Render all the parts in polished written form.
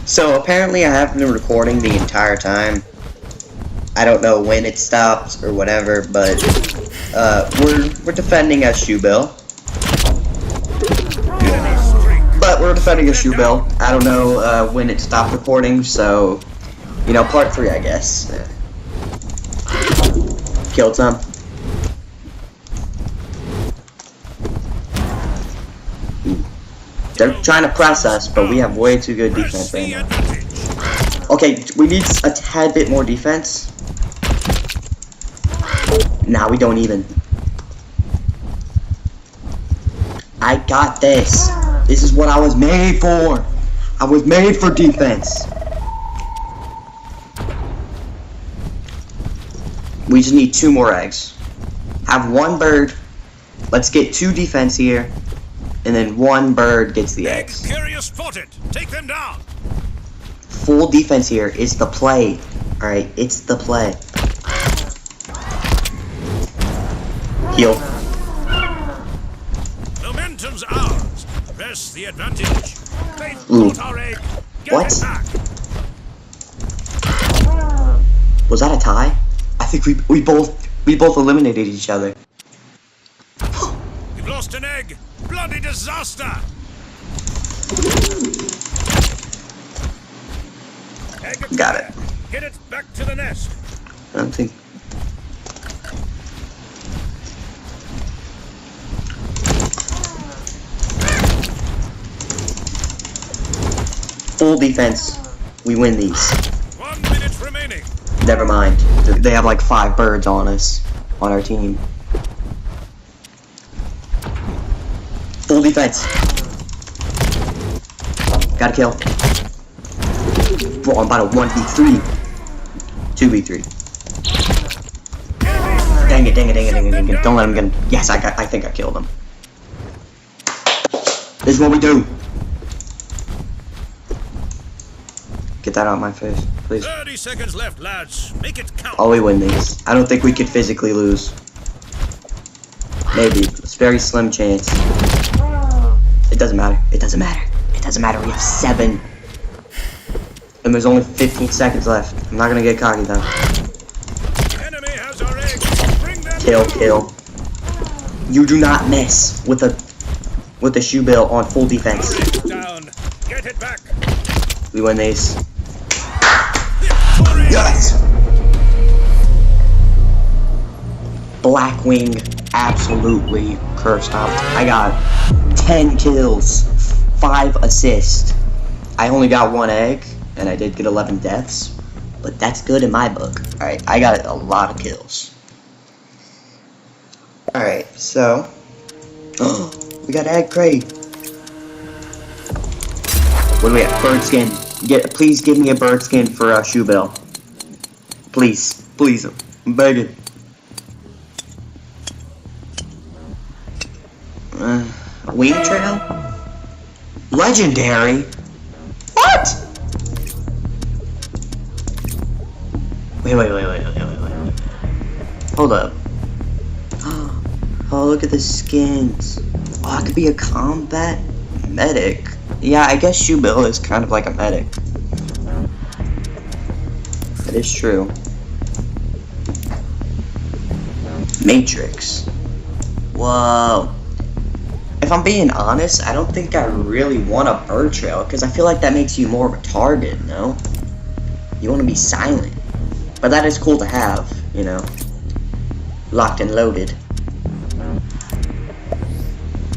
So apparently I have been recording the entire time. I don't know when it stopped or whatever, but we're defending a shoe bill. But we're defending a shoe bill. I don't know when it stopped recording, so you know, part 3, I guess. Killed some. They're trying to press us, but we have way too good defense right now. Okay, we need a tad bit more defense. Nah, we don't even. I got this. This is what I was made for. I was made for defense. We just need 2 more eggs. Have 1 bird. Let's get 2 defense here. And then 1 bird gets the eggs. Carrier spotted. Take them down. Full defense here is the play. Alright, it's the play. Heal. Momentum's ours. Press the advantage. Ooh. Our egg. Get What? it back. Was that a tie? I think we both eliminated each other. You've lost an egg. Bloody disaster. Egg Got it. Get it back to the nest. I don't think. Full defense. We win these. 1 minute remaining. Never mind. They have like 5 birds on us, on our team. Full defense. Gotta kill. Bro, I'm about to 1v3. 2v3. Dang it, dang it, dang it, dang it, dang it. Don't let him get him. Yes, I think I killed him. This is what we do. Get that out of my face, please. 30 seconds left, lads. Make it count. Oh, we win these. I don't think we could physically lose. Maybe. It's a very slim chance. It doesn't matter. It doesn't matter. It doesn't matter. We have 7. And there's only 15 seconds left. I'm not gonna get cocky though. Enemy has our egg. Bring them Kill, kill. You do not mess with the shoe bill on full defense. down. Get it back. We win these. Victory. Yes! Blackwing absolutely cursed up. I got 10 kills, 5 assists. I only got 1 egg, and I did get 11 deaths, but that's good in my book. Alright, I got a lot of kills. Alright, so we got egg crate. What do we have? Bird skin. Please give me a bird skin for shoe bill. Please, please, I'm begging. Wing trail? Legendary? What? Wait. Hold up. Oh, look at the skins. Oh, I could be a combat medic. Yeah, I guess shoe bill is kind of like a medic. That is true. Matrix. Whoa. If I'm being honest, I don't think I really want a bird trail, because I feel like that makes you more of a target, no? You want to be silent. But that is cool to have, you know. Locked and loaded.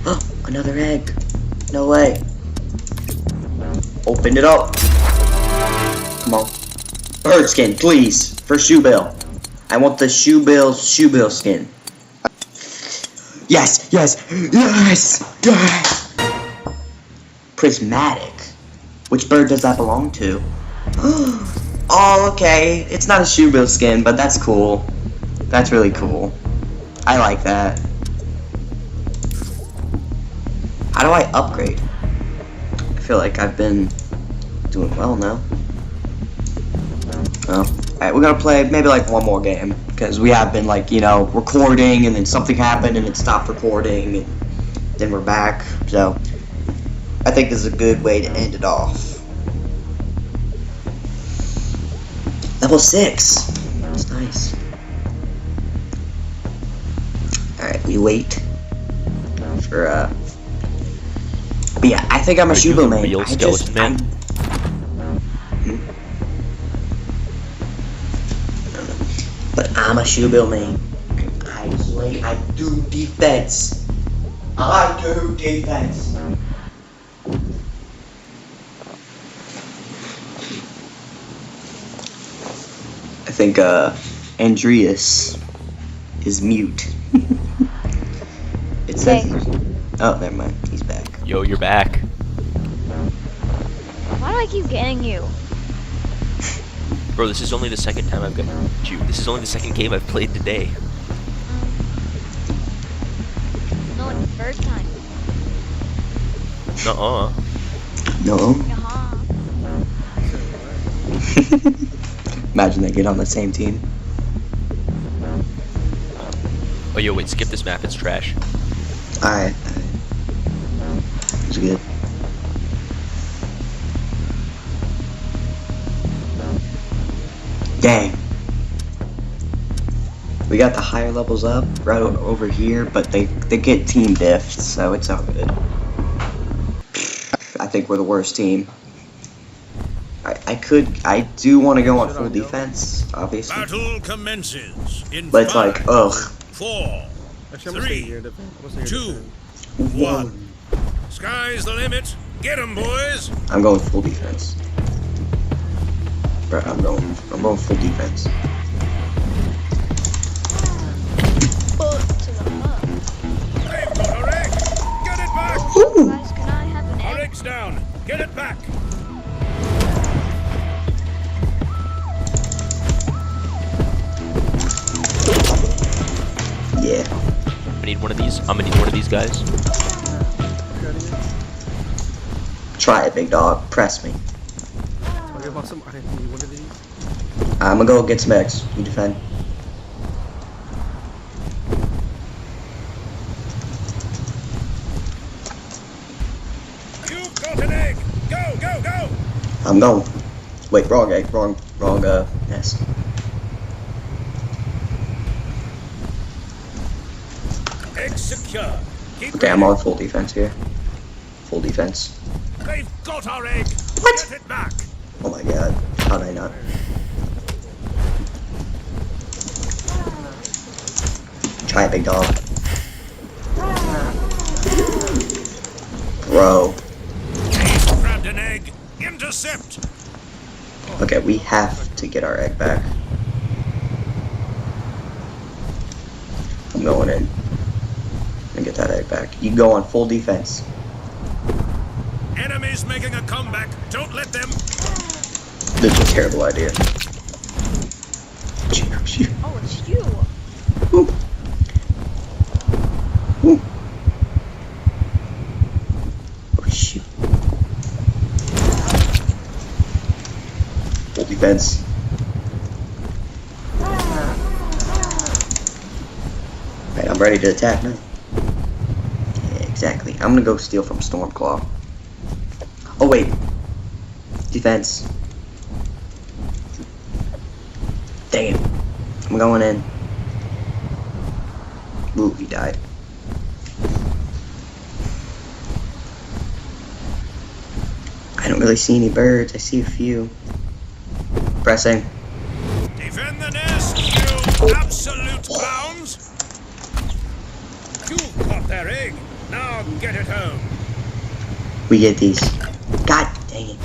Oh, another egg. No way. Open it up. Come on. Bird skin, please. For shoe bill. I want the shoe bill skin. Yes, yes, yes, yes. Prismatic. Which bird does that belong to? Oh, okay. It's not a shoe bill skin, but that's cool. That's really cool. I like that. How do I upgrade? I feel like I've been doing well now. Oh. Alright, we're gonna play maybe like 1 more game, because we have been like, you know, recording and then something happened and it stopped recording and then we're back. So I think this is a good way to end it off. Level 6. That's nice. Alright, we wait for but yeah, I think I'm a Are you Shubo the main. real skeleton man? But I'm a Shubo main. I do defense. I do defense. I think Andreas is mute. It says. Oh, never mind. He's back. Yo, you're back. Why do I keep getting you? Bro, this is only the second time I've got you. This is only the second game I've played today. No, it's the first time. Nuh-uh. No. Yaha. Imagine they get on the same team. Oh, yo, wait, skip this map. It's trash. Alright. It's good. Dang. We got the higher levels up right over here, but they get team diffed, so it's all good. I think we're the worst team. I do want to go on full defense, obviously. Battle commences in But it's 5, like, ugh. 4, Actually, I'm 3, staying here. I'm staying 2, here. 1. Sky's the limit. Get 'em, boys. I'm going full defense. Bro, I'm going full defense. Foot to the hub. They've got our egg. Get it back. Guys, can I have an Our egg? egg's down. Get it back. Yeah. I need one of these. I'm gonna need one of these guys. Try it, big dog. Press me. Okay, about some. I need one of these. I'm gonna go get some eggs. You defend. You've got an egg. Go, go, go. I'm going. Wait, wrong egg. Wrong nest. Egg secure. Keep Okay, I'm ready. on full defense here. Full defense. They've got our egg. What? Get it back. Oh my god. How did I not? Try it, big dog. Bro. He's grabbed an egg. Intercept. Okay, we have to get our egg back. I'm going in. And get that egg back. You go on full defense. Enemies making a comeback. Don't let them. This is a terrible idea. Shoot. Oh, it's you. Ooh. Ooh. Oh shoot. Full defense. Right, I'm ready to attack now. Yeah, exactly. I'm gonna go steal from Stormclaw. Oh wait. Defense. Dang it. I'm going in. Ooh, he died. I don't really see any birds. I see a few. Pressing. Defend the nest, you absolute clowns. You've got their egg. Now get it home. We get these. God dang it.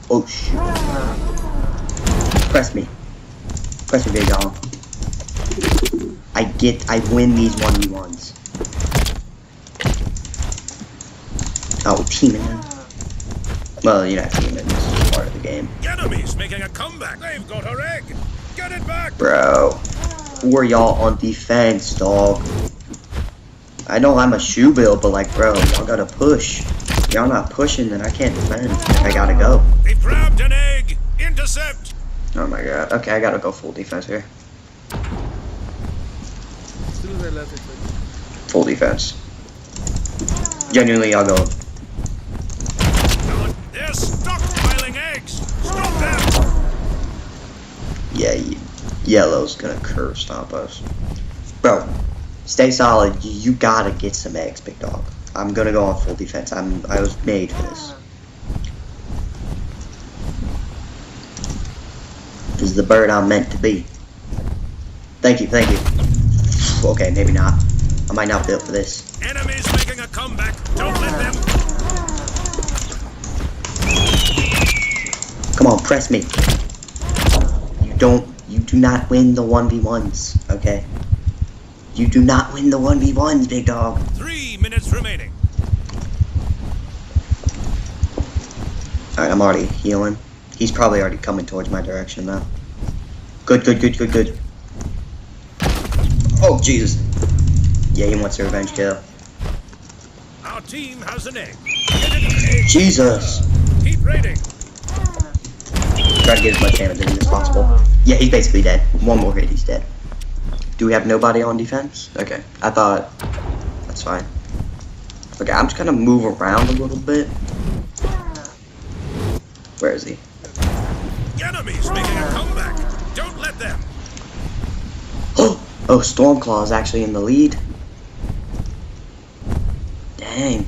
Oh shit. Press me. Press me, big dog. I win these 1v1s. Oh, teaming them. Well, you're not teaming, this is part of the game. Enemies making a comeback. They've got our egg. Get it back. Bro. Who are y'all on defense, dog? I know I'm a shoe build, but like, bro, y'all gotta push. Y'all not pushing, then I can't defend. I gotta go. They've grabbed an egg. Intercept. Oh my god. Okay, I gotta go full defense here. As soon as I left, it's like. Full defense. Genuinely, I'll go. They're stockpiling eggs. Stop them. Yeah, yellow's gonna curve stomp us. Bro, stay solid. You gotta get some eggs, big dog. I'm gonna go on full defense. I was made for this. This is the bird I'm meant to be. Thank you, thank you. Okay, maybe not. I might not be built for this. Enemies making a comeback. Don't let them. Come on, press me. You do not win the 1v1s, okay? You do not win the 1v1s, big dog. 3 minutes remaining. Alright, I'm already healing. He's probably already coming towards my direction now. Good, good, good, good, good. Oh, Jesus. Yeah, he wants a revenge kill. Our team has an egg. Get it, egg. Jesus. Keep raiding. Try to get as much damage in as possible. Yeah, he's basically dead. One more hit, he's dead. Do we have nobody on defense? Okay, I thought that's fine. Okay, I'm just gonna move around a little bit. Where is he? Enemies making a comeback. Don't let them. Oh, Stormclaw is actually in the lead. Dang.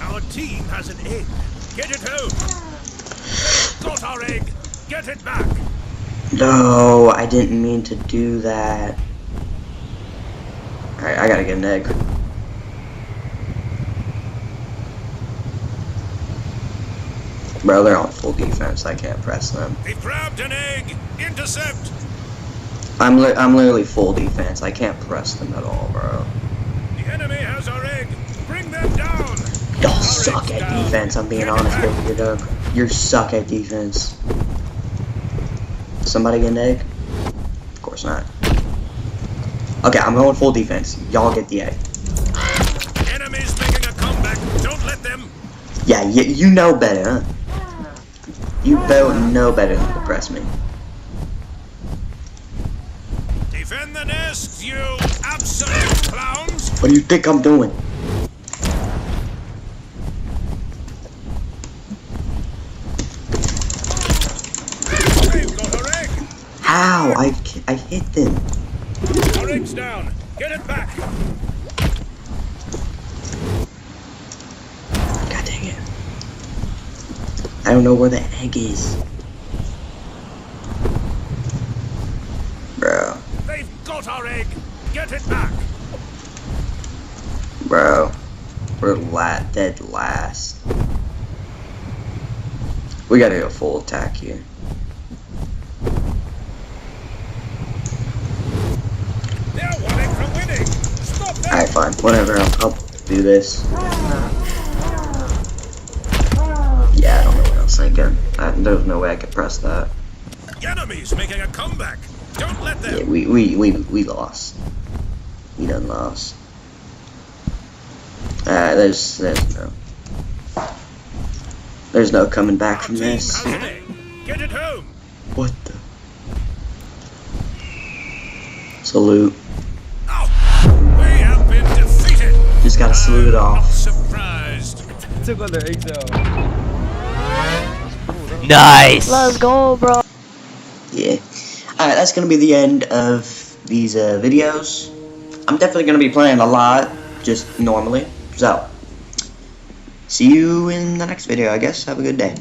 Our team has an egg. Get it home. Got our egg. Get it back. No, I didn't mean to do that. Alright, I gotta get an egg. Bro, they're on full defense. I can't press them. They've grabbed an egg. Intercept. I'm literally full defense. I can't press them at all, bro. The enemy has our egg. Bring them down. Y'all suck at defense. I'm being honest with you, Doug. You suck at defense. Somebody get an egg? Of course not. Okay, I'm going full defense. Y'all get the egg. Enemies making a comeback. Don't let them. Yeah, you know better, huh? You both know better than to press me. Defend the nest, you absolute clowns. What do you think I'm doing? They've got our egg. How? I hit them. Our egg's down. Get it back. God dang it. I don't know where the egg is. Bro. They've got our egg. Get it back. Bro. We're dead last. We gotta go full attack here. They're one egg from winning. Stop them. Alright, fine. Whatever. I'll do this. Yeah, I don't know what I was thinking. There's no way I could press that. Enemies making a comeback. Don't let them. Yeah, we lost. We done lost. There's no coming back from this. Get it home. What the? Salute. Oh, we have been defeated. Just gotta salute it I'm not off. surprised. Took all their eggs out. Nice. Let's go, bro. Yeah. Alright, that's gonna be the end of these videos. I'm definitely gonna be playing a lot, just normally. So, see you in the next video, I guess. Have a good day.